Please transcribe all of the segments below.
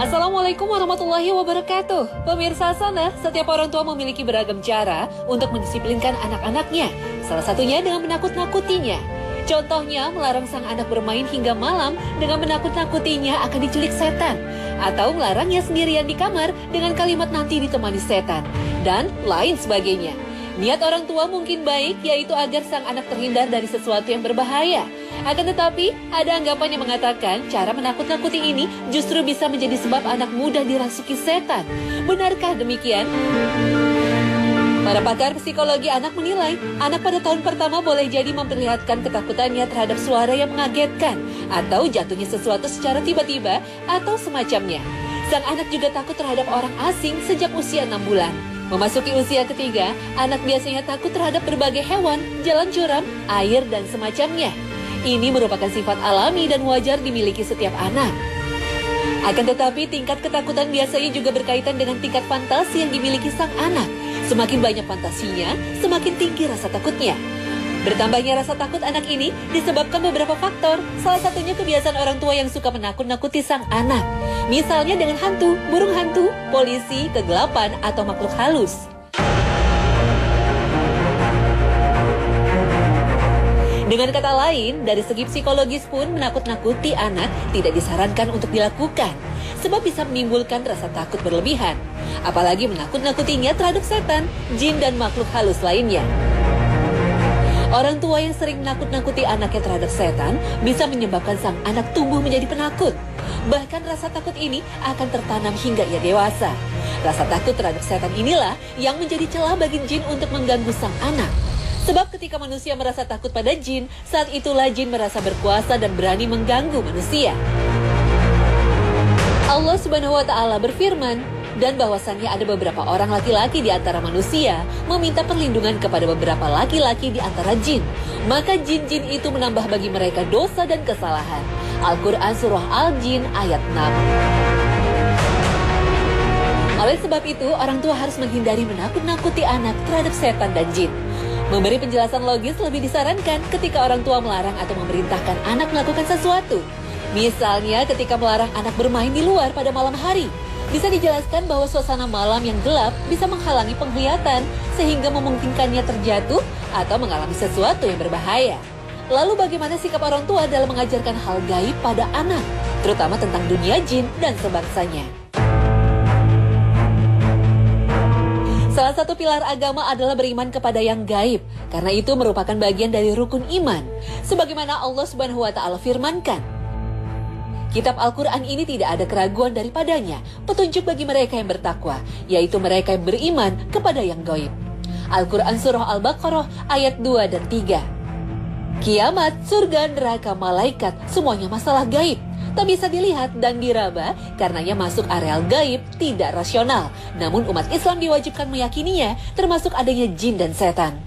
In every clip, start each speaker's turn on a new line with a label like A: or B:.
A: Assalamualaikum warahmatullahi wabarakatuh. Pemirsa sana, setiap orang tua memiliki beragam cara untuk mendisiplinkan anak-anaknya. Salah satunya dengan menakut-nakutinya. Contohnya, melarang sang anak bermain hingga malam dengan menakut-nakutinya akan diculik setan. Atau melarangnya sendirian di kamar dengan kalimat nanti ditemani setan. Dan lain sebagainya. Niat orang tua mungkin baik, yaitu agar sang anak terhindar dari sesuatu yang berbahaya. Akan tetapi, ada anggapan yang mengatakan cara menakut-nakuti ini justru bisa menjadi sebab anak mudah dirasuki setan. Benarkah demikian? Para pakar psikologi anak menilai, anak pada tahun pertama boleh jadi memperlihatkan ketakutannya terhadap suara yang mengagetkan, atau jatuhnya sesuatu secara tiba-tiba, atau semacamnya. Sang anak juga takut terhadap orang asing sejak usia 6 bulan. Memasuki usia ketiga, anak biasanya takut terhadap berbagai hewan, jalan curam, air, dan semacamnya. Ini merupakan sifat alami dan wajar dimiliki setiap anak. Akan tetapi, tingkat ketakutan biasanya juga berkaitan dengan tingkat fantasi yang dimiliki sang anak. Semakin banyak fantasinya, semakin tinggi rasa takutnya. Bertambahnya rasa takut anak ini disebabkan beberapa faktor. Salah satunya kebiasaan orang tua yang suka menakut-nakuti sang anak. Misalnya dengan hantu, burung hantu, polisi, kegelapan, atau makhluk halus. Dengan kata lain, dari segi psikologis pun menakut-nakuti anak tidak disarankan untuk dilakukan. Sebab bisa menimbulkan rasa takut berlebihan. Apalagi menakut-nakutinya terhadap setan, jin, dan makhluk halus lainnya. Orang tua yang sering menakut-nakuti anaknya terhadap setan bisa menyebabkan sang anak tumbuh menjadi penakut. Bahkan rasa takut ini akan tertanam hingga ia dewasa. Rasa takut terhadap setan inilah yang menjadi celah bagi jin untuk mengganggu sang anak. Sebab ketika manusia merasa takut pada jin, saat itulah jin merasa berkuasa dan berani mengganggu manusia. Allah Subhanahu wa Ta'ala berfirman, dan bahwasannya ada beberapa orang laki-laki di antara manusia meminta perlindungan kepada beberapa laki-laki di antara jin. Maka jin-jin itu menambah bagi mereka dosa dan kesalahan. Al-Quran Surah Al-Jin ayat 6. Oleh sebab itu, orang tua harus menghindari menakut-nakuti anak terhadap setan dan jin. Memberi penjelasan logis lebih disarankan ketika orang tua melarang atau memerintahkan anak melakukan sesuatu. Misalnya ketika melarang anak bermain di luar pada malam hari. Bisa dijelaskan bahwa suasana malam yang gelap bisa menghalangi penglihatan sehingga memungkinkannya terjatuh atau mengalami sesuatu yang berbahaya. Lalu bagaimana sikap orang tua dalam mengajarkan hal gaib pada anak, terutama tentang dunia jin dan sebangsanya? Salah satu pilar agama adalah beriman kepada yang gaib, karena itu merupakan bagian dari rukun iman. Sebagaimana Allah Subhanahu wa Ta'ala firmankan, Kitab Al-Quran ini tidak ada keraguan daripadanya, petunjuk bagi mereka yang bertakwa, yaitu mereka yang beriman kepada yang gaib. Al-Quran Surah Al-Baqarah ayat 2 dan 3. Kiamat, surga, neraka, malaikat, semuanya masalah gaib. Tak bisa dilihat dan diraba, karenanya masuk areal gaib tidak rasional. Namun umat Islam diwajibkan meyakininya, termasuk adanya jin dan setan.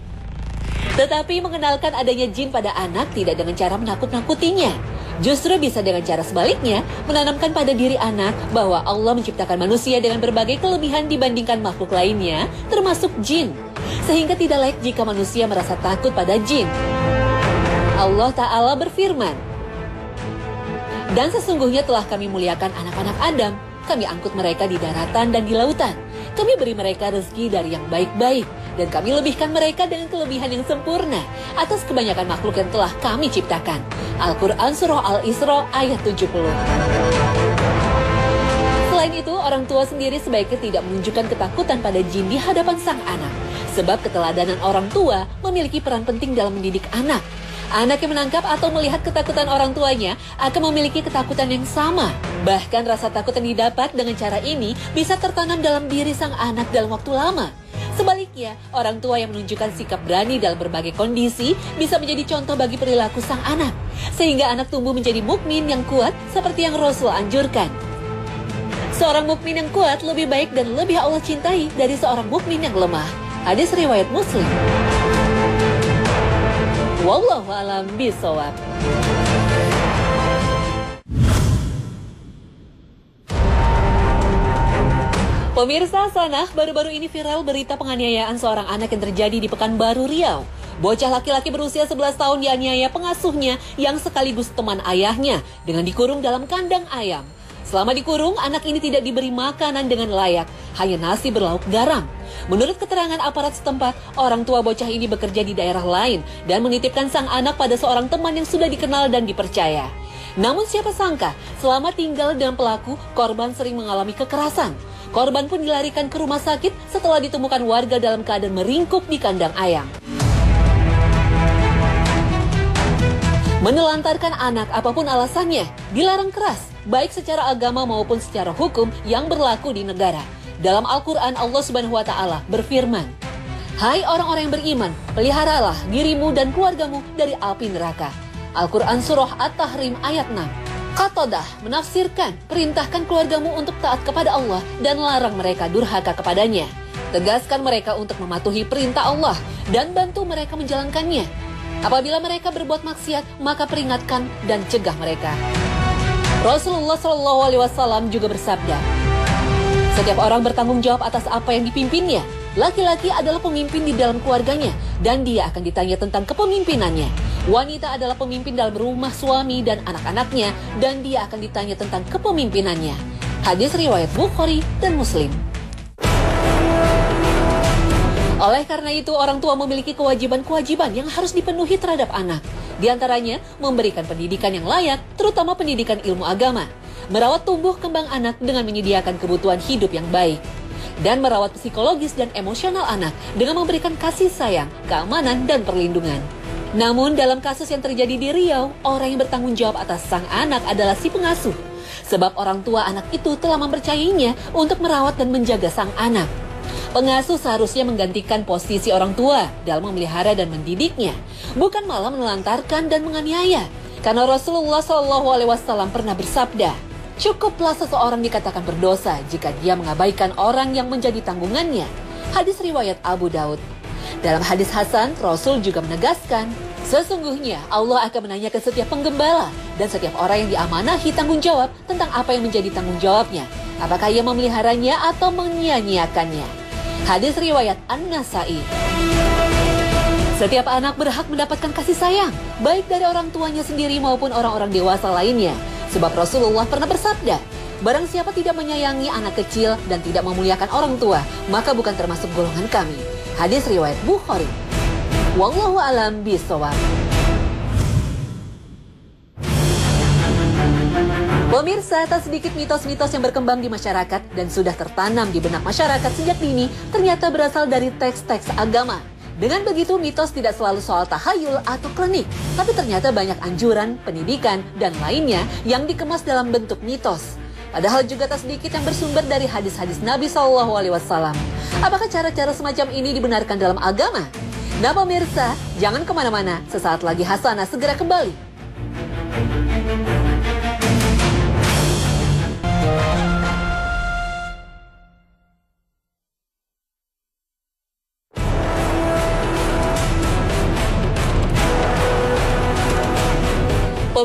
A: Tetapi mengenalkan adanya jin pada anak tidak dengan cara menakut-nakutinya. Justru bisa dengan cara sebaliknya, menanamkan pada diri anak bahwa Allah menciptakan manusia dengan berbagai kelebihan dibandingkan makhluk lainnya, termasuk jin. Sehingga tidak layak jika manusia merasa takut pada jin. Allah Ta'ala berfirman, dan sesungguhnya telah kami muliakan anak-anak Adam, kami angkut mereka di daratan dan di lautan. Kami beri mereka rezeki dari yang baik-baik, dan kami lebihkan mereka dengan kelebihan yang sempurna atas kebanyakan makhluk yang telah kami ciptakan. Al-Quran Surah Al-Isra ayat 70. Selain itu, orang tua sendiri sebaiknya tidak menunjukkan ketakutan pada jin di hadapan sang anak. Sebab keteladanan orang tua memiliki peran penting dalam mendidik anak. Anak yang menangkap atau melihat ketakutan orang tuanya akan memiliki ketakutan yang sama. Bahkan rasa takut yang didapat dengan cara ini bisa tertanam dalam diri sang anak dalam waktu lama. Sebaliknya, orang tua yang menunjukkan sikap berani dalam berbagai kondisi bisa menjadi contoh bagi perilaku sang anak. Sehingga anak tumbuh menjadi mukmin yang kuat seperti yang Rasul anjurkan. Seorang mukmin yang kuat lebih baik dan lebih Allah cintai dari seorang mukmin yang lemah. Hadis riwayat Muslim. Wallahu a'lam bishawab. Pemirsa Sanah, baru-baru ini viral berita penganiayaan seorang anak yang terjadi di Pekanbaru, Riau. Bocah laki-laki berusia 11 tahun dianiaya pengasuhnya yang sekaligus teman ayahnya dengan dikurung dalam kandang ayam. Selama dikurung, anak ini tidak diberi makanan dengan layak, hanya nasi berlauk garam. Menurut keterangan aparat setempat, orang tua bocah ini bekerja di daerah lain dan menitipkan sang anak pada seorang teman yang sudah dikenal dan dipercaya. Namun siapa sangka, selama tinggal dengan pelaku, korban sering mengalami kekerasan. Korban pun dilarikan ke rumah sakit setelah ditemukan warga dalam keadaan meringkuk di kandang ayam. Menelantarkan anak apapun alasannya, dilarang keras, baik secara agama maupun secara hukum yang berlaku di negara. Dalam Al-Quran, Allah Subhanahu wa Ta'ala berfirman, "Hai orang-orang yang beriman, peliharalah dirimu dan keluargamu dari api neraka." Al-Quran Surah At-Tahrim ayat 6. Qatadah menafsirkan, perintahkan keluargamu untuk taat kepada Allah dan larang mereka durhaka kepadanya. Tegaskan mereka untuk mematuhi perintah Allah dan bantu mereka menjalankannya. Apabila mereka berbuat maksiat, maka peringatkan dan cegah mereka. Rasulullah SAW juga bersabda, setiap orang bertanggung jawab atas apa yang dipimpinnya. Laki-laki adalah pemimpin di dalam keluarganya dan dia akan ditanya tentang kepemimpinannya. Wanita adalah pemimpin dalam rumah suami dan anak-anaknya dan dia akan ditanya tentang kepemimpinannya. Hadis riwayat Bukhari dan Muslim. Oleh karena itu, orang tua memiliki kewajiban-kewajiban yang harus dipenuhi terhadap anak. Di antaranya, memberikan pendidikan yang layak, terutama pendidikan ilmu agama. Merawat tumbuh kembang anak dengan menyediakan kebutuhan hidup yang baik. Dan merawat psikologis dan emosional anak dengan memberikan kasih sayang, keamanan, dan perlindungan. Namun dalam kasus yang terjadi di Riau, orang yang bertanggung jawab atas sang anak adalah si pengasuh. Sebab orang tua anak itu telah mempercayainya untuk merawat dan menjaga sang anak. Pengasuh seharusnya menggantikan posisi orang tua dalam memelihara dan mendidiknya, bukan malah menelantarkan dan menganiaya. Karena Rasulullah SAW pernah bersabda, cukuplah seseorang dikatakan berdosa jika dia mengabaikan orang yang menjadi tanggungannya. Hadis riwayat Abu Daud. Dalam hadis Hasan, Rasul juga menegaskan, sesungguhnya Allah akan menanyakan setiap penggembala dan setiap orang yang diamanahi tanggung jawab tentang apa yang menjadi tanggung jawabnya. Apakah ia memeliharanya atau menyia-nyiakannya? Hadis riwayat An-Nasai. Setiap anak berhak mendapatkan kasih sayang, baik dari orang tuanya sendiri maupun orang-orang dewasa lainnya. Sebab Rasulullah pernah bersabda, barang siapa tidak menyayangi anak kecil dan tidak memuliakan orang tua, maka bukan termasuk golongan kami. Hadis riwayat Bukhari. Wallahu a'lam bishawab. Pemirsa, tak sedikit mitos-mitos yang berkembang di masyarakat dan sudah tertanam di benak masyarakat sejak dini ternyata berasal dari teks-teks agama. Dengan begitu, mitos tidak selalu soal tahayul atau klinik, tapi ternyata banyak anjuran, pendidikan, dan lainnya yang dikemas dalam bentuk mitos. Padahal juga tak sedikit yang bersumber dari hadis-hadis Nabi SAW. Apakah cara-cara semacam ini dibenarkan dalam agama? Nah pemirsa, jangan kemana-mana, sesaat lagi Hasanah segera kembali.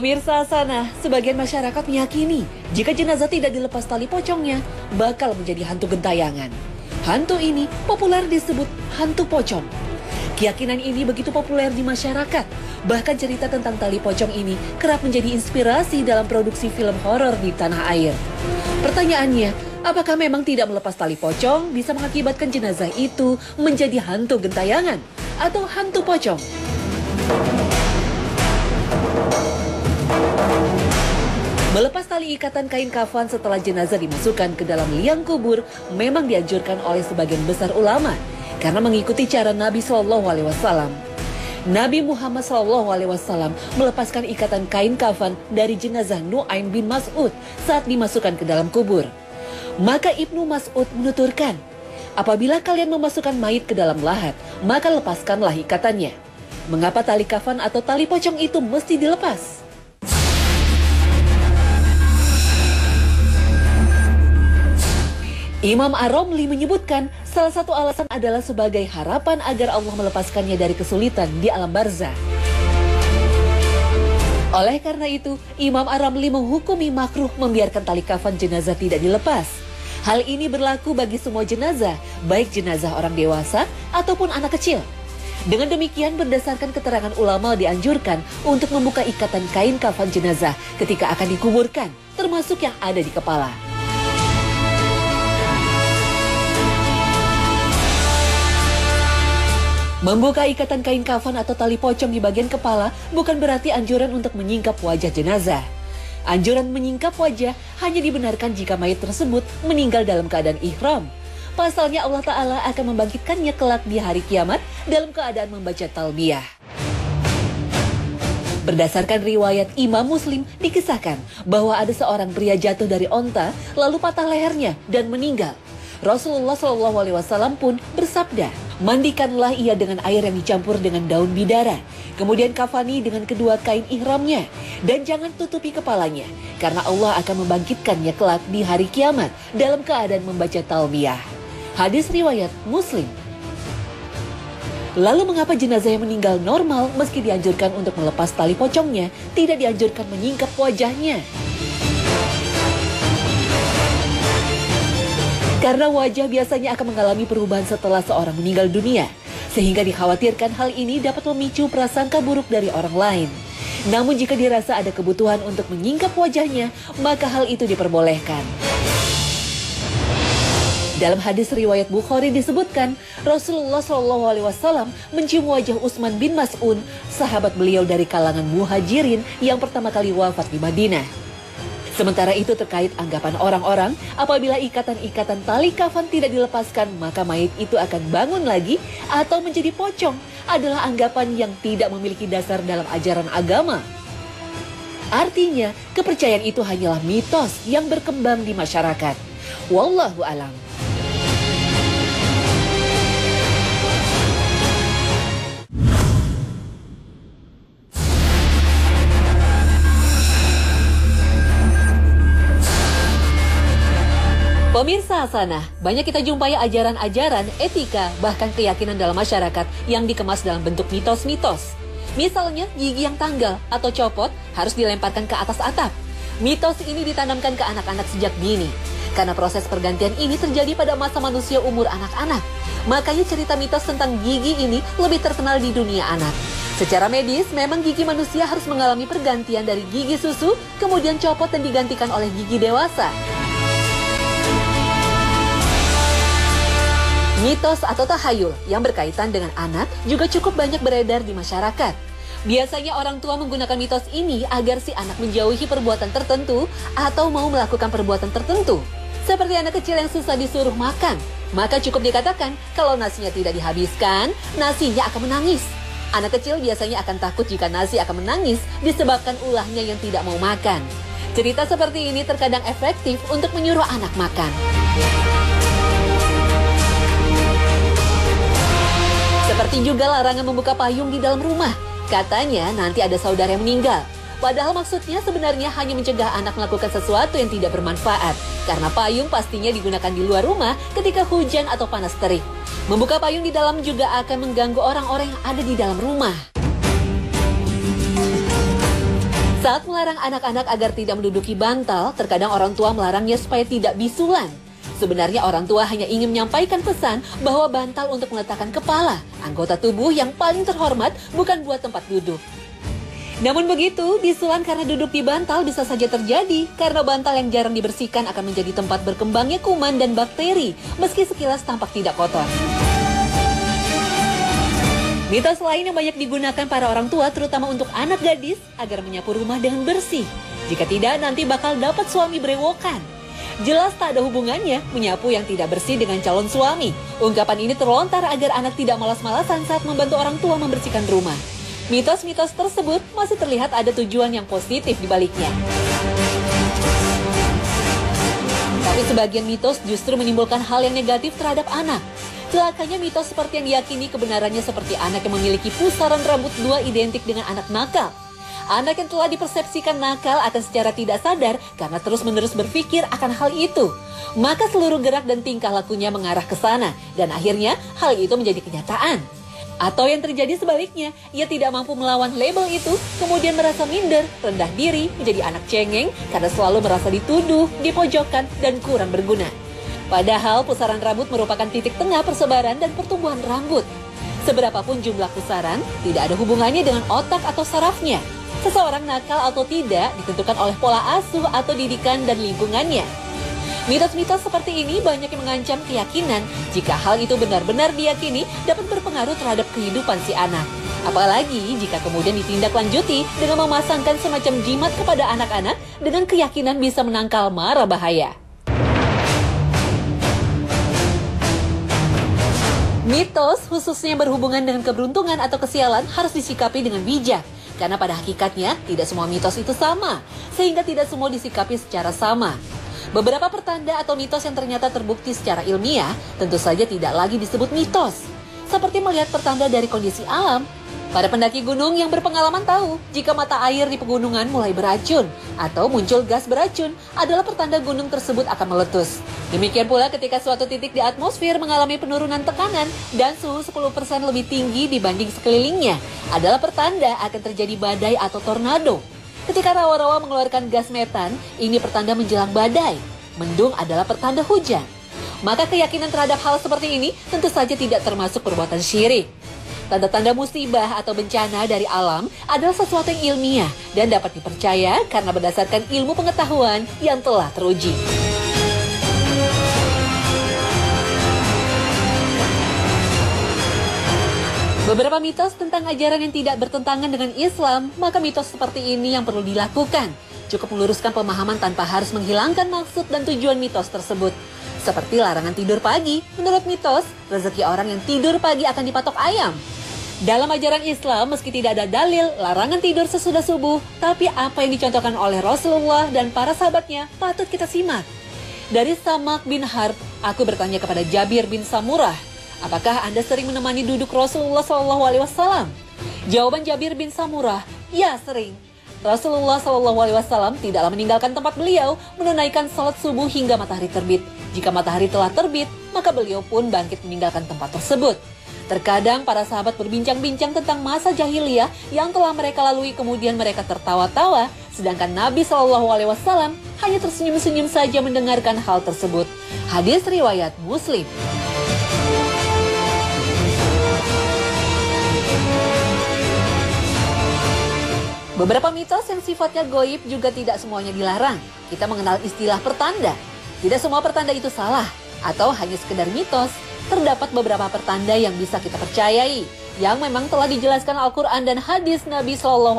A: Pemirsa Hasanah, sebagian masyarakat meyakini jika jenazah tidak dilepas tali pocongnya, bakal menjadi hantu gentayangan. Hantu ini populer disebut hantu pocong. Keyakinan ini begitu populer di masyarakat. Bahkan cerita tentang tali pocong ini kerap menjadi inspirasi dalam produksi film horor di tanah air. Pertanyaannya, apakah memang tidak melepas tali pocong bisa mengakibatkan jenazah itu menjadi hantu gentayangan atau hantu pocong? Melepas tali ikatan kain kafan setelah jenazah dimasukkan ke dalam liang kubur memang dianjurkan oleh sebagian besar ulama karena mengikuti cara Nabi SAW. Nabi Muhammad SAW melepaskan ikatan kain kafan dari jenazah Nu'aim bin Mas'ud saat dimasukkan ke dalam kubur. Maka Ibnu Mas'ud menuturkan, apabila kalian memasukkan mayit ke dalam lahat, maka lepaskanlah ikatannya. Mengapa tali kafan atau tali pocong itu mesti dilepas? Imam Ar-Romli menyebutkan salah satu alasan adalah sebagai harapan agar Allah melepaskannya dari kesulitan di alam barzah. Oleh karena itu, Imam Ar-Romli menghukumi makruh membiarkan tali kafan jenazah tidak dilepas. Hal ini berlaku bagi semua jenazah, baik jenazah orang dewasa ataupun anak kecil. Dengan demikian, berdasarkan keterangan ulama dianjurkan untuk membuka ikatan kain kafan jenazah ketika akan dikuburkan, termasuk yang ada di kepala. Membuka ikatan kain kafan atau tali pocong di bagian kepala bukan berarti anjuran untuk menyingkap wajah jenazah. Anjuran menyingkap wajah hanya dibenarkan jika mayat tersebut meninggal dalam keadaan ihram. Pasalnya Allah Ta'ala akan membangkitkannya kelak di hari kiamat dalam keadaan membaca talbiyah. Berdasarkan riwayat Imam Muslim dikisahkan bahwa ada seorang pria jatuh dari onta lalu patah lehernya dan meninggal. Rasulullah SAW pun bersabda, mandikanlah ia dengan air yang dicampur dengan daun bidara, kemudian kafani dengan kedua kain ihramnya, dan jangan tutupi kepalanya, karena Allah akan membangkitkannya kelak di hari kiamat dalam keadaan membaca talbiyah. Hadis riwayat Muslim. Lalu mengapa jenazah yang meninggal normal meski dianjurkan untuk melepas tali pocongnya, tidak dianjurkan menyingkap wajahnya? Karena wajah biasanya akan mengalami perubahan setelah seorang meninggal dunia, sehingga dikhawatirkan hal ini dapat memicu prasangka buruk dari orang lain. Namun jika dirasa ada kebutuhan untuk menyingkap wajahnya, maka hal itu diperbolehkan. Dalam hadis riwayat Bukhari disebutkan, Rasulullah SAW mencium wajah Utsman bin Mas'un, sahabat beliau dari kalangan muhajirin yang pertama kali wafat di Madinah. Sementara itu terkait anggapan orang-orang, apabila ikatan-ikatan tali kafan tidak dilepaskan, maka mayit itu akan bangun lagi atau menjadi pocong, adalah anggapan yang tidak memiliki dasar dalam ajaran agama. Artinya, kepercayaan itu hanyalah mitos yang berkembang di masyarakat. Wallahu a'lam. Pemirsa Hasanah, banyak kita jumpai ajaran-ajaran, etika, bahkan keyakinan dalam masyarakat yang dikemas dalam bentuk mitos-mitos. Misalnya, gigi yang tanggal atau copot harus dilemparkan ke atas atap. Mitos ini ditanamkan ke anak-anak sejak dini. Karena proses pergantian ini terjadi pada masa manusia umur anak-anak. Makanya cerita mitos tentang gigi ini lebih terkenal di dunia anak. Secara medis, memang gigi manusia harus mengalami pergantian dari gigi susu, kemudian copot dan digantikan oleh gigi dewasa. Mitos atau tahayul yang berkaitan dengan anak juga cukup banyak beredar di masyarakat. Biasanya orang tua menggunakan mitos ini agar si anak menjauhi perbuatan tertentu atau mau melakukan perbuatan tertentu. Seperti anak kecil yang susah disuruh makan, maka cukup dikatakan kalau nasinya tidak dihabiskan, nasinya akan menangis. Anak kecil biasanya akan takut jika nasi akan menangis disebabkan ulahnya yang tidak mau makan. Cerita seperti ini terkadang efektif untuk menyuruh anak makan. Seperti juga larangan membuka payung di dalam rumah. Katanya nanti ada saudara yang meninggal. Padahal maksudnya sebenarnya hanya mencegah anak melakukan sesuatu yang tidak bermanfaat. Karena payung pastinya digunakan di luar rumah ketika hujan atau panas terik. Membuka payung di dalam juga akan mengganggu orang-orang yang ada di dalam rumah. Saat melarang anak-anak agar tidak menduduki bantal, terkadang orang tua melarangnya supaya tidak bisulan. Sebenarnya orang tua hanya ingin menyampaikan pesan bahwa bantal untuk meletakkan kepala, anggota tubuh yang paling terhormat, bukan buat tempat duduk. Namun begitu, bisulan karena duduk di bantal bisa saja terjadi karena bantal yang jarang dibersihkan akan menjadi tempat berkembangnya kuman dan bakteri, meski sekilas tampak tidak kotor. Mitos lain yang banyak digunakan para orang tua, terutama untuk anak gadis, agar menyapu rumah dengan bersih. Jika tidak, nanti bakal dapat suami berewokan. Jelas tak ada hubungannya menyapu yang tidak bersih dengan calon suami. Ungkapan ini terlontar agar anak tidak malas-malasan saat membantu orang tua membersihkan rumah. Mitos-mitos tersebut masih terlihat ada tujuan yang positif di baliknya. Tapi sebagian mitos justru menimbulkan hal yang negatif terhadap anak. Celakanya mitos seperti yang diyakini kebenarannya seperti anak yang memiliki pusaran rambut dua identik dengan anak nakal. Anak yang telah dipersepsikan nakal akan secara tidak sadar karena terus-menerus berpikir akan hal itu. Maka seluruh gerak dan tingkah lakunya mengarah ke sana dan akhirnya hal itu menjadi kenyataan. Atau yang terjadi sebaliknya, ia tidak mampu melawan label itu, kemudian merasa minder, rendah diri, menjadi anak cengeng karena selalu merasa dituduh, dipojokkan, dan kurang berguna. Padahal pusaran rambut merupakan titik tengah persebaran dan pertumbuhan rambut. Seberapapun jumlah pusaran, tidak ada hubungannya dengan otak atau sarafnya. Seseorang nakal atau tidak ditentukan oleh pola asuh atau didikan dan lingkungannya. Mitos-mitos seperti ini banyak yang mengancam keyakinan jika hal itu benar-benar diyakini dapat berpengaruh terhadap kehidupan si anak. Apalagi jika kemudian ditindaklanjuti dengan memasangkan semacam jimat kepada anak-anak dengan keyakinan bisa menangkal mara bahaya. Mitos khususnya berhubungan dengan keberuntungan atau kesialan harus disikapi dengan bijak. Karena pada hakikatnya tidak semua mitos itu sama, sehingga tidak semua disikapi secara sama. Beberapa pertanda atau mitos yang ternyata terbukti secara ilmiah tentu saja tidak lagi disebut mitos. Seperti melihat pertanda dari kondisi alam. Para pendaki gunung yang berpengalaman tahu jika mata air di pegunungan mulai beracun atau muncul gas beracun adalah pertanda gunung tersebut akan meletus. Demikian pula ketika suatu titik di atmosfer mengalami penurunan tekanan dan suhu 10% lebih tinggi dibanding sekelilingnya adalah pertanda akan terjadi badai atau tornado. Ketika rawa-rawa mengeluarkan gas metan, ini pertanda menjelang badai. Mendung adalah pertanda hujan. Maka keyakinan terhadap hal seperti ini tentu saja tidak termasuk perbuatan syirik. Tanda-tanda musibah atau bencana dari alam adalah sesuatu yang ilmiah dan dapat dipercaya karena berdasarkan ilmu pengetahuan yang telah teruji. Beberapa mitos tentang ajaran yang tidak bertentangan dengan Islam, maka mitos seperti ini yang perlu dilakukan. Cukup meluruskan pemahaman tanpa harus menghilangkan maksud dan tujuan mitos tersebut. Seperti larangan tidur pagi, menurut mitos, rezeki orang yang tidur pagi akan dipatok ayam. Dalam ajaran Islam, meski tidak ada dalil larangan tidur sesudah subuh, tapi apa yang dicontohkan oleh Rasulullah dan para sahabatnya patut kita simak. Dari Samak bin Harb, aku bertanya kepada Jabir bin Samurah, apakah Anda sering menemani duduk Rasulullah SAW? Jawaban Jabir bin Samurah, ya sering. Rasulullah SAW tidaklah meninggalkan tempat beliau menunaikan salat subuh hingga matahari terbit. Jika matahari telah terbit, maka beliau pun bangkit meninggalkan tempat tersebut. Terkadang para sahabat berbincang-bincang tentang masa jahiliyah yang telah mereka lalui, kemudian mereka tertawa-tawa, sedangkan Nabi SAW hanya tersenyum-senyum saja mendengarkan hal tersebut. Hadis riwayat Muslim. Beberapa mitos yang sifatnya goib juga tidak semuanya dilarang. Kita mengenal istilah pertanda. Tidak semua pertanda itu salah atau hanya sekedar mitos. Terdapat beberapa pertanda yang bisa kita percayai, yang memang telah dijelaskan Al-Quran dan hadis Nabi SAW.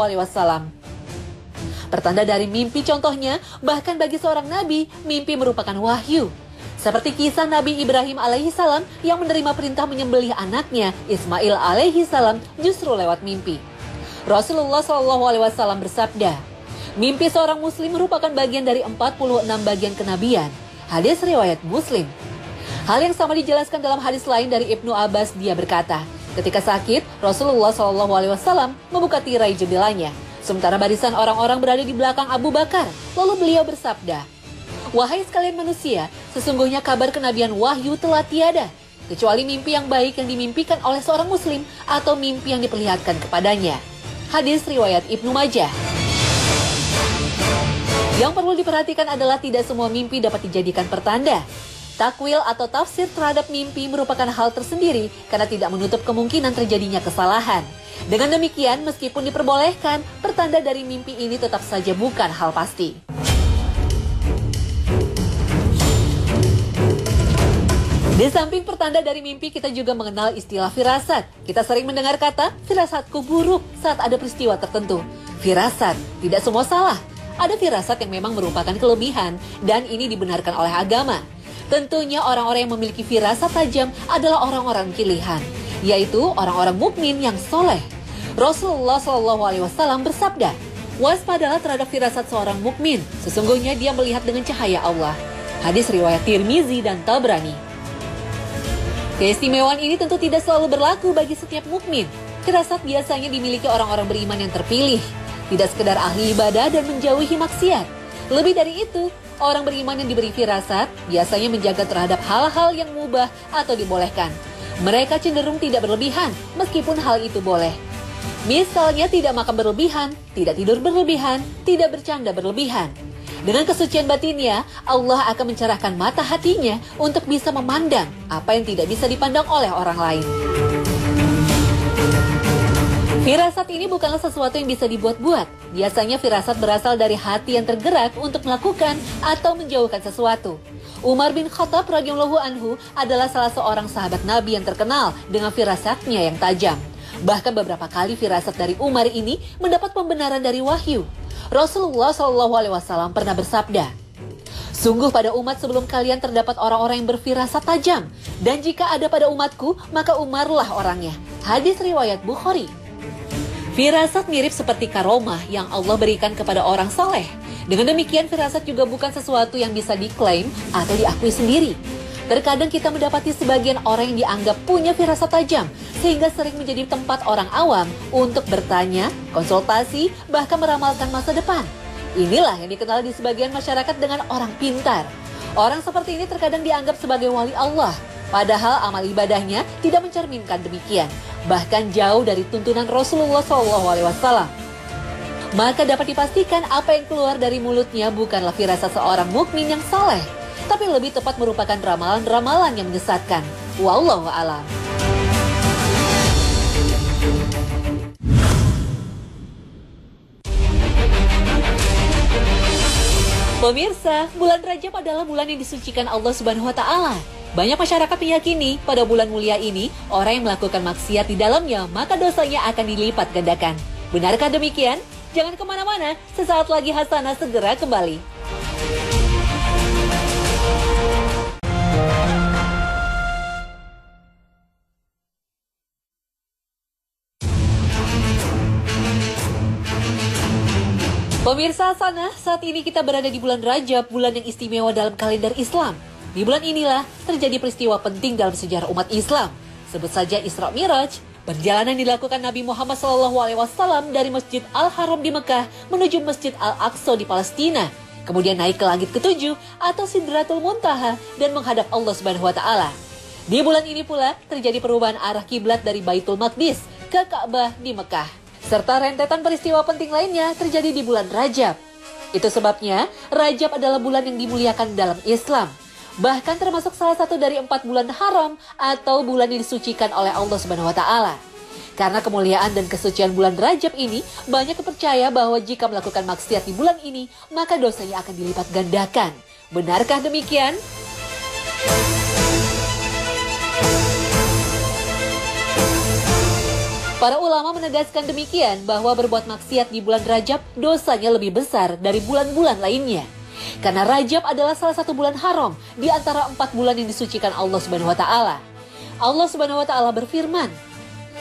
A: Pertanda dari mimpi contohnya, bahkan bagi seorang nabi, mimpi merupakan wahyu. Seperti kisah Nabi Ibrahim alaihissalam yang menerima perintah menyembelih anaknya, Ismail alaihissalam, justru lewat mimpi. Rasulullah SAW bersabda, mimpi seorang muslim merupakan bagian dari 46 bagian kenabian. Hadis riwayat Muslim. Hal yang sama dijelaskan dalam hadis lain dari Ibnu Abbas. Dia berkata, ketika sakit, Rasulullah SAW membuka tirai jendelanya. Sementara barisan orang-orang berada di belakang Abu Bakar. Lalu beliau bersabda, wahai sekalian manusia, sesungguhnya kabar kenabian wahyu telah tiada, kecuali mimpi yang baik yang dimimpikan oleh seorang muslim atau mimpi yang diperlihatkan kepadanya. Hadis riwayat Ibnu Majah. Yang perlu diperhatikan adalah tidak semua mimpi dapat dijadikan pertanda. Takwil atau tafsir terhadap mimpi merupakan hal tersendiri karena tidak menutup kemungkinan terjadinya kesalahan. Dengan demikian, meskipun diperbolehkan, pertanda dari mimpi ini tetap saja bukan hal pasti. Di samping pertanda dari mimpi, kita juga mengenal istilah firasat. Kita sering mendengar kata, firasatku buruk saat ada peristiwa tertentu. Firasat, tidak semua salah. Ada firasat yang memang merupakan kelebihan, dan ini dibenarkan oleh agama. Tentunya orang-orang yang memiliki firasat tajam adalah orang-orang pilihan, yaitu orang-orang mukmin yang soleh. Rasulullah SAW bersabda, waspadalah terhadap firasat seorang mukmin, sesungguhnya dia melihat dengan cahaya Allah. Hadis riwayat Tirmizi dan Tabrani. Keistimewaan ini tentu tidak selalu berlaku bagi setiap mukmin. Firasat biasanya dimiliki orang-orang beriman yang terpilih, tidak sekedar ahli ibadah dan menjauhi maksiat. Lebih dari itu, orang beriman yang diberi firasat biasanya menjaga terhadap hal-hal yang mubah atau dibolehkan. Mereka cenderung tidak berlebihan, meskipun hal itu boleh. Misalnya tidak makan berlebihan, tidak tidur berlebihan, tidak bercanda berlebihan. Dengan kesucian batinnya, Allah akan mencerahkan mata hatinya untuk bisa memandang apa yang tidak bisa dipandang oleh orang lain. Firasat ini bukanlah sesuatu yang bisa dibuat-buat. Biasanya firasat berasal dari hati yang tergerak untuk melakukan atau menjauhkan sesuatu. Umar bin Khattab radhiyallahu anhu adalah salah seorang sahabat Nabi yang terkenal dengan firasatnya yang tajam. Bahkan beberapa kali firasat dari Umar ini mendapat pembenaran dari wahyu. Rasulullah SAW pernah bersabda, "Sungguh pada umat sebelum kalian terdapat orang-orang yang berfirasat tajam. Dan jika ada pada umatku, maka Umarlah orangnya." Hadis riwayat Bukhari. Firasat mirip seperti karomah yang Allah berikan kepada orang soleh. Dengan demikian, firasat juga bukan sesuatu yang bisa diklaim atau diakui sendiri. Terkadang kita mendapati sebagian orang yang dianggap punya firasat tajam, sehingga sering menjadi tempat orang awam untuk bertanya, konsultasi, bahkan meramalkan masa depan. Inilah yang dikenal di sebagian masyarakat dengan orang pintar. Orang seperti ini terkadang dianggap sebagai wali Allah, padahal amal ibadahnya tidak mencerminkan demikian. Bahkan jauh dari tuntunan Rasulullah SAW. Maka dapat dipastikan apa yang keluar dari mulutnya bukanlah firasat seorang mukmin yang saleh, tapi lebih tepat merupakan ramalan-ramalan yang menyesatkan. Wallahu a'lam. Pemirsa, bulan Rajab adalah bulan yang disucikan Allah Subhanahu wa Ta'ala. Banyak masyarakat meyakini pada bulan mulia ini, orang yang melakukan maksiat di dalamnya, maka dosanya akan dilipat gandakan. Benarkah demikian? Jangan kemana-mana, sesaat lagi Hasanah segera kembali. Pemirsa Hasanah, saat ini kita berada di bulan Rajab, bulan yang istimewa dalam kalender Islam. Di bulan inilah terjadi peristiwa penting dalam sejarah umat Islam. Sebut saja Isra Miraj, perjalanan dilakukan Nabi Muhammad SAW dari Masjid Al-Haram di Mekah menuju Masjid Al-Aqsa di Palestina. Kemudian naik ke langit ketujuh atau Sidratul Muntaha dan menghadap Allah Subhanahu wa Ta'ala. Di bulan ini pula terjadi perubahan arah kiblat dari Baitul Maqdis ke Ka'bah di Mekah. Serta rentetan peristiwa penting lainnya terjadi di bulan Rajab. Itu sebabnya Rajab adalah bulan yang dimuliakan dalam Islam. Bahkan termasuk salah satu dari 4 bulan haram atau bulan yang disucikan oleh Allah Subhanahu wa Ta'ala. Karena kemuliaan dan kesucian bulan Rajab ini, banyak yang percaya bahwa jika melakukan maksiat di bulan ini, maka dosanya akan dilipat gandakan. Benarkah demikian? Para ulama menegaskan demikian bahwa berbuat maksiat di bulan Rajab dosanya lebih besar dari bulan-bulan lainnya. Karena Rajab adalah salah satu bulan haram di antara 4 bulan yang disucikan Allah Subhanahu wa Ta'ala. Allah Subhanahu wa Ta'ala berfirman,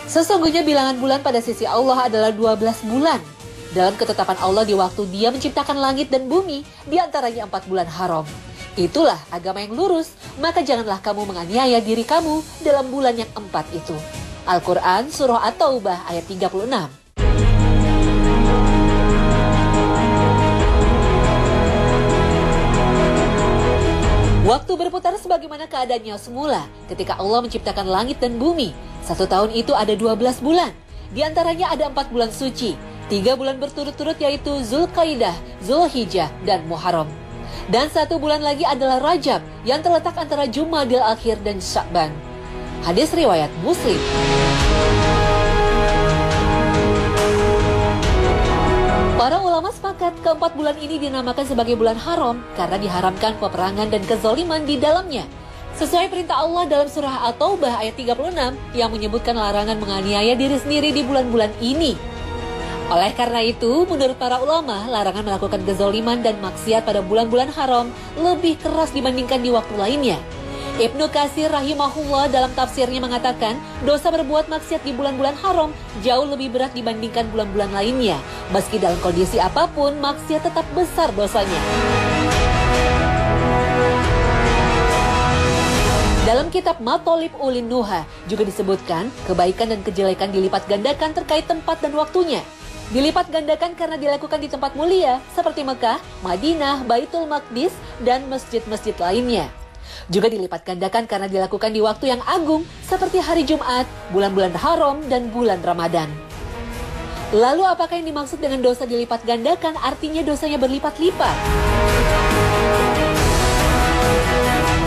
A: "Sesungguhnya bilangan bulan pada sisi Allah adalah 12 bulan. Dalam ketetapan Allah di waktu Dia menciptakan langit dan bumi, di antaranya 4 bulan haram. Itulah agama yang lurus, maka janganlah kamu menganiaya diri kamu dalam bulan yang 4 itu." Al-Quran Surah At-Taubah ayat 36. Waktu berputar sebagaimana keadaannya semula ketika Allah menciptakan langit dan bumi. 1 tahun itu ada 12 bulan. Di antaranya ada 4 bulan suci. 3 bulan berturut-turut yaitu Zulqaidah, Zulhijjah, dan Muharram. Dan 1 bulan lagi adalah Rajab yang terletak antara Jumadil Akhir dan Sya'ban. Hadis riwayat Muslim. Para ulama sepakat keempat bulan ini dinamakan sebagai bulan haram karena diharamkan peperangan dan kezaliman di dalamnya. Sesuai perintah Allah dalam surah At-Taubah ayat 36 yang menyebutkan larangan menganiaya diri sendiri di bulan-bulan ini. Oleh karena itu, menurut para ulama, larangan melakukan kezaliman dan maksiat pada bulan-bulan haram lebih keras dibandingkan di waktu lainnya. Ibnu Katsir rahimahullah dalam tafsirnya mengatakan, dosa berbuat maksiat di bulan-bulan haram jauh lebih berat dibandingkan bulan-bulan lainnya. Meski dalam kondisi apapun, maksiat tetap besar dosanya. Dalam kitab Matolib Ulin Nuha juga disebutkan kebaikan dan kejelekan dilipat gandakan terkait tempat dan waktunya. Dilipat gandakan karena dilakukan di tempat mulia seperti Mekah, Madinah, Baitul Maqdis, dan masjid-masjid lainnya. Juga dilipat gandakan karena dilakukan di waktu yang agung seperti hari Jumat, bulan-bulan haram, dan bulan Ramadan. Lalu apakah yang dimaksud dengan dosa dilipat gandakan artinya dosanya berlipat-lipat?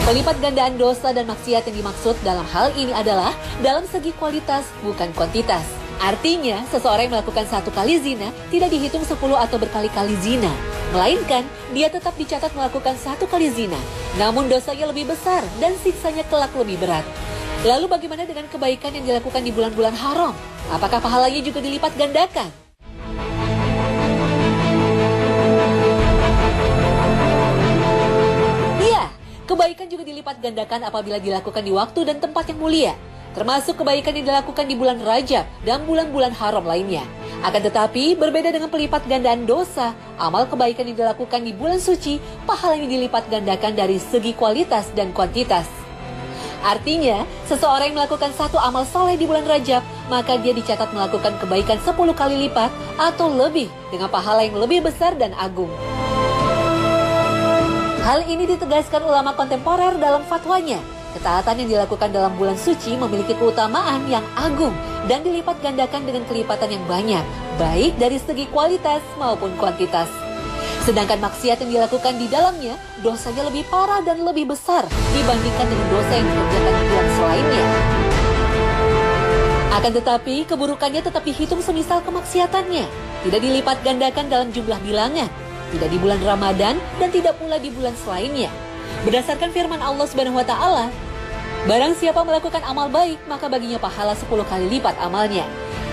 A: Pelipat gandaan dosa dan maksiat yang dimaksud dalam hal ini adalah dalam segi kualitas bukan kuantitas. Artinya, seseorang yang melakukan 1 kali zina tidak dihitung 10 atau berkali-kali zina. Melainkan, dia tetap dicatat melakukan 1 kali zina. Namun dosanya lebih besar dan siksanya kelak lebih berat. Lalu bagaimana dengan kebaikan yang dilakukan di bulan-bulan haram? Apakah pahalanya juga dilipat gandakan? Kebaikan juga dilipat gandakan apabila dilakukan di waktu dan tempat yang mulia, termasuk kebaikan yang dilakukan di bulan Rajab dan bulan-bulan haram lainnya. Akan tetapi, berbeda dengan pelipat gandaan dosa, amal kebaikan yang dilakukan di bulan suci, pahalanya dilipat gandakan dari segi kualitas dan kuantitas. Artinya, seseorang yang melakukan 1 amal soleh di bulan Rajab, maka dia dicatat melakukan kebaikan 10 kali lipat atau lebih dengan pahala yang lebih besar dan agung. Hal ini ditegaskan ulama kontemporer dalam fatwanya. Ketaatan yang dilakukan dalam bulan suci memiliki keutamaan yang agung dan dilipat gandakan dengan kelipatan yang banyak, baik dari segi kualitas maupun kuantitas. Sedangkan maksiat yang dilakukan di dalamnya, dosanya lebih parah dan lebih besar dibandingkan dengan dosa yang dikerjakan di bulan selainnya. Akan tetapi, keburukannya tetap dihitung semisal kemaksiatannya, tidak dilipat gandakan dalam jumlah bilangan, tidak di bulan Ramadan dan tidak pula di bulan selainnya. Berdasarkan firman Allah Subhanahu wa taala, barang siapa melakukan amal baik, maka baginya pahala 10 kali lipat amalnya.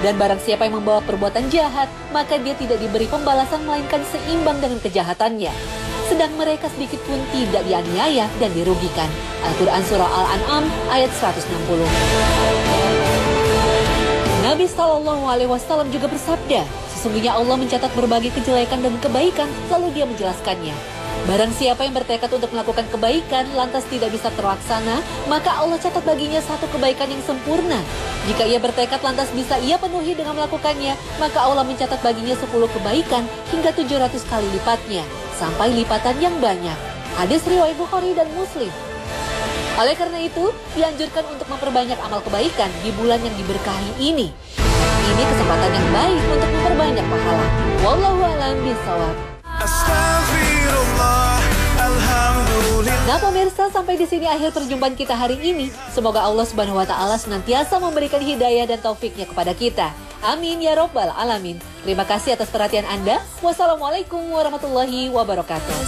A: Dan barang siapa yang membawa perbuatan jahat, maka dia tidak diberi pembalasan melainkan seimbang dengan kejahatannya. Sedang mereka sedikit pun tidak dianiaya dan dirugikan. Al-Quran Surah Al-An'am ayat 160. Nabi SAW juga bersabda, sesungguhnya Allah mencatat berbagai kejelekan dan kebaikan, lalu dia menjelaskannya. Barang siapa yang bertekad untuk melakukan kebaikan, lantas tidak bisa terlaksana, maka Allah catat baginya 1 kebaikan yang sempurna. Jika ia bertekad lantas bisa ia penuhi dengan melakukannya, maka Allah mencatat baginya 10 kebaikan hingga 700 kali lipatnya, sampai lipatan yang banyak. Hadis riwayat Bukhari dan Muslim. Oleh karena itu, dianjurkan untuk memperbanyak amal kebaikan di bulan yang diberkahi ini. Ini kesempatan yang baik untuk memperbanyak pahala. Wallahu a'lam bishawab. Nah pemirsa, sampai di sini akhir perjumpaan kita hari ini. Semoga Allah Subhanahu wa taala senantiasa memberikan hidayah dan taufiknya kepada kita. Amin ya robbal alamin. Terima kasih atas perhatian Anda. Wassalamualaikum warahmatullahi wabarakatuh.